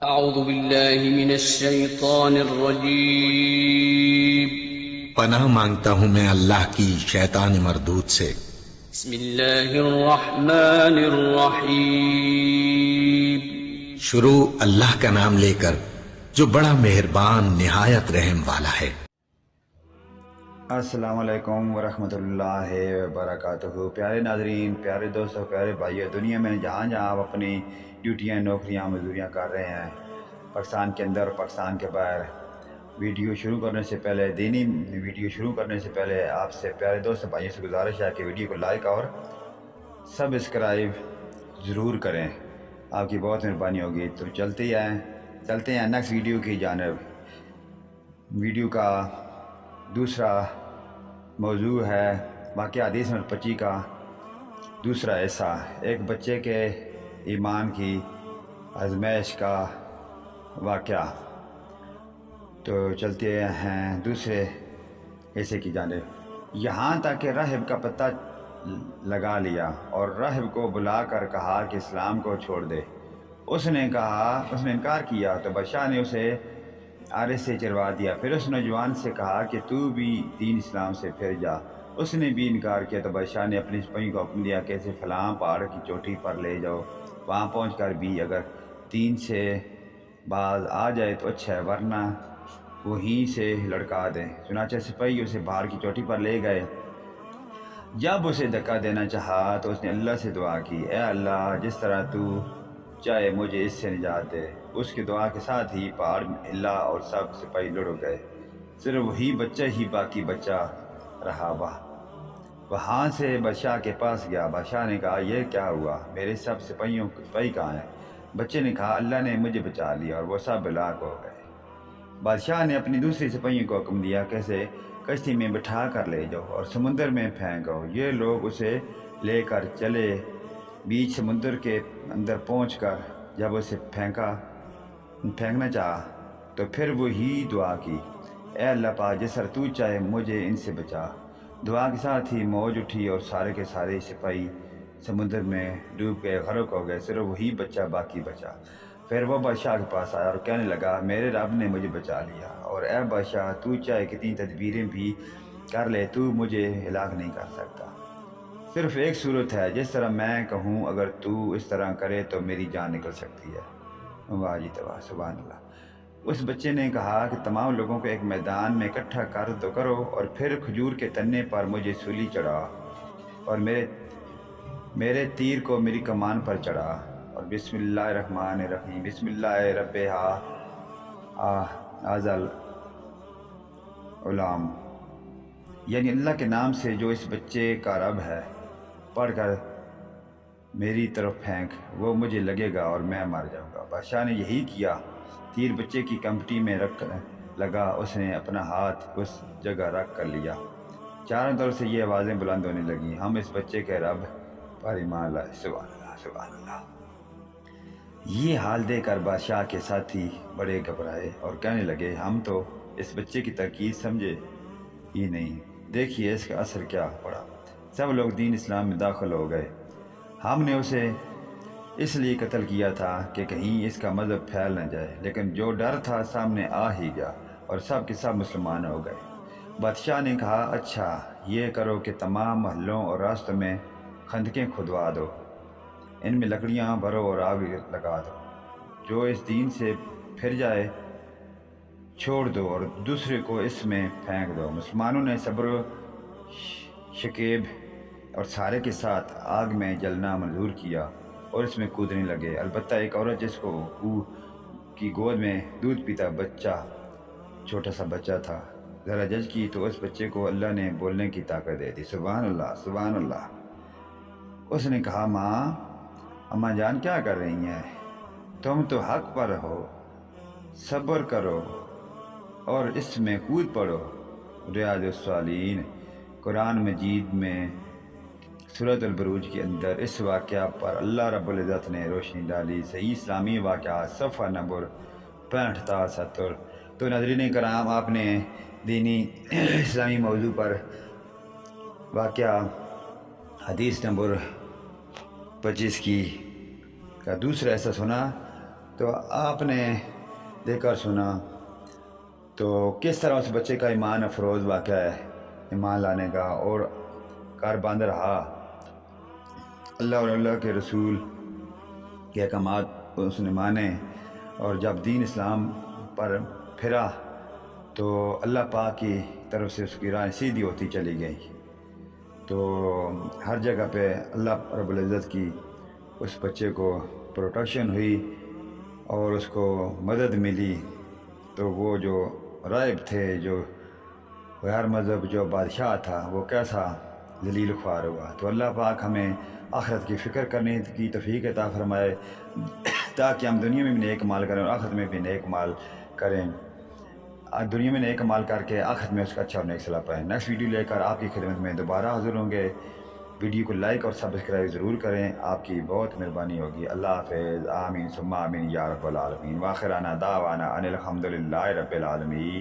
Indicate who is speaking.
Speaker 1: أعوذ بالله من الشيطان الرجيم.
Speaker 2: پناہ مانگتا ہوں میں اللہ کی شیطان مردود سے۔
Speaker 1: بسم الله الرحمن الرحيم.
Speaker 2: شروع اللہ کا نام لے کر جو بڑا مہربان نہایت رحم والا ہے۔
Speaker 3: السلام علیکم ورحمۃ اللہ وبرکاتہ۔ پیارے ناظرین، پیارے دوستوں، پیارے بھائیو، دنیا میں جہاں جہاں آپ اپنی ڈیوٹیاں، نوکریاں، مزدوریاں کر رہے ہیں، پاکستان کے اندر، پاکستان کے باہر، ویڈیو شروع کرنے سے پہلے، دینی ویڈیو شروع کرنے سے پہلے آپ سے پیارے دوست بھائیوں سے گزارش ہے کہ ویڈیو کو لائک اور سبسکرائب ضرور کریں، آپ کی بہت مہربانی ہوگی۔ تو چلتے ہیں نیکسٹ ویڈیو کی جانب۔ ویڈیو کا دوسرا موضوع ہے واقعہ حدیث نمبر 25 کا دوسرا حصہ، ایک بچے کے ایمان کی آزمائش کا واقعہ۔ تو چلتے ہیں دوسرے حصے کی جانب۔ یہاں تک کہ راہب کا پتہ لگا لیا اور راہب کو بلا کر کہا کہ اسلام کو چھوڑ دے۔ اس نے انکار کیا تو بادشاہ نے اسے آرے سے چروا دیا۔ پھر اس نوجوان سے کہا کہ تو بھی دین اسلام سے پھر جا۔ اس نے بھی انکار کیا تو بادشاہ نے اپنے سپاہیوں کو حکم دیا کہ اسے فلاں پہاڑ کی چوٹی پر لے جاؤ، وہاں پہنچ کر بھی اگر دین سے باز آ جائے تو اچھا ہے، ورنہ وہیں سے لڑکا دیں۔ چنانچہ سپاہی اسے پہاڑ کی چوٹی پر لے گئے۔ جب اسے دھکا دینا چاہا تو اس نے اللہ سے دعا کی، اے اللہ، جس طرح تو چاہے مجھے اس سے نجات دے۔ اس کی دعا کے ساتھ ہی پہاڑ ہلا اور سب سپاہی لڑ گئے، صرف وہی بچہ ہی باقی بچا رہا۔ وہاں سے بادشاہ کے پاس گیا۔ بادشاہ نے کہا، یہ کیا ہوا؟ میرے سب سپاہی کہاں ہیں؟ بچے نے کہا، اللہ نے مجھے بچا لیا اور وہ سب ہلاک ہو گئے۔ بادشاہ نے اپنی دوسری سپاہیوں کو حکم دیا کہ اسے کشتی میں بٹھا کر لے جاؤ اور سمندر میں پھینکو۔ یہ لوگ اسے لے کر چلے۔ بیچ سمندر کے اندر پہنچ کر جب اسے پھینکنا چاہا تو پھر وہی دعا کی، اے اللہ پاک، جس طرح تو چاہے مجھے ان سے بچا۔ دعا کے ساتھ ہی موج اٹھی اور سارے کے سارے سپاہی سمندر میں ڈوب گئے، غرق ہو گئے، صرف وہی بچہ باقی بچا۔ پھر وہ بادشاہ کے پاس آیا اور کہنے لگا، میرے رب نے مجھے بچا لیا، اور اے بادشاہ، تو چاہے کتنی تدبیریں بھی کر لے، تو مجھے ہلاک نہیں کر سکتا۔ صرف ایک صورت ہے، جس طرح میں کہوں اگر تو اس طرح کرے تو میری جان نکل سکتی ہے۔ واہ جی واہ، سبحان اللہ۔ اس بچے نے کہا کہ تمام لوگوں کو ایک میدان میں اکٹھا کرو اور پھر کھجور کے تنے پر مجھے سولی چڑھا اور میرے تیر کو میری کمان پر چڑھا اور بسم اللہ الرحمن الرحیم، بسم اللہ رب ازل علام، یعنی اللہ کے نام سے جو اس بچے کا رب ہے، پڑھ کر میری طرف پھینک، وہ مجھے لگے گا اور میں مر جاؤں گا۔ بادشاہ نے یہی کیا۔ تیر بچے کی کمپٹی میں رکھ لگا، اس نے اپنا ہاتھ اس جگہ رکھ کر لیا۔ چاروں طرف سے یہ آوازیں بلند ہونے لگیں، ہم اس بچے کے رب پر ایمان لائے۔ سبحان اللہ، سبحان اللہ۔ یہ حال دیکھ کر بادشاہ کے ساتھی بڑے گھبرائے اور کہنے لگے، ہم تو اس بچے کی ترکیب سمجھے ہی نہیں، دیکھیے اس کا اثر کیا پڑا۔ سب لوگ دین اسلام میں داخل ہو گئے۔ ہم نے اسے اس لیے قتل کیا تھا کہ کہیں اس کا مذہب پھیل نہ جائے، لیکن جو ڈر تھا سامنے آ ہی گیا اور سب کے سب مسلمان ہو گئے۔ بادشاہ نے کہا، اچھا یہ کرو کہ تمام محلوں اور راستوں میں خندقیں کھدوا دو، ان میں لکڑیاں بھرو اور آگ لگا دو، جو اس دین سے پھر جائے چھوڑ دو اور دوسرے کو اس میں پھینک دو۔ مسلمانوں نے صبر و شکیب اور سارے کے ساتھ آگ میں جلنا منظور کیا اور اس میں کودنے لگے، البتہ ایک عورت جس کو کی گود میں دودھ پیتا بچہ، چھوٹا سا بچہ تھا، ذرا جج کی تو اس بچے کو اللہ نے بولنے کی طاقت دے دی۔ سبحان اللہ، سبحان اللہ۔ اس نے کہا، ماں، اماں جان کیا کر رہی ہیں؟ تم تو حق پر ہو، صبر کرو اور اس میں کود پڑو۔ ریاض الصالحین قرآن مجید میں سورۃ البروج کے اندر اس واقعہ پر اللہ رب العزت نے روشنی ڈالی۔ صحیح اسلامی واقعہ صفحہ نمبر 65-70۔ تو ناظرین کرام، آپ نے دینی اسلامی موضوع پر واقعہ حدیث نمبر 25 کا دوسرا ایسا سنا۔ تو تو آپ نے دیکھا اور سنا تو کس طرح اس بچے کا ایمان افروز واقعہ ہے، ایمان لانے کا، اور کار بند رہا، اللہ اور اللہ کے رسول کے احکامات اس نے مانے، اور جب دین اسلام پر پھرا تو اللہ پاک کی طرف سے اس کی راہ سیدھی ہوتی چلی گئی۔ تو ہر جگہ پہ اللہ رب العزت کی اس بچے کو پروٹیکشن ہوئی اور اس کو مدد ملی۔ تو وہ جو رائب تھے، جو غیر مذہب جو بادشاہ تھا، وہ کیسا ذلیل خوار ہوا۔ تو اللہ پاک ہمیں آخرت کی فکر کرنے کی توفیق عطا فرمائے تاکہ ہم دنیا میں بھی نیک مال کریں اور آخرت میں بھی نیک مال کریں، دنیا میں نیک مال کر کے آخرت میں اس کا اچھا اور نیک صلاح پائیں۔ نیکسٹ ویڈیو لے کر آپ کی خدمت میں دوبارہ حاضر ہوں گے۔ ویڈیو کو لائک اور سبسکرائب ضرور کریں، آپ کی بہت مہربانی ہوگی۔ اللہ حافظ، آمین ثم آمین یا رب العالمین، وآخرنا دعوانا ان الحمد للہ رب العالمین۔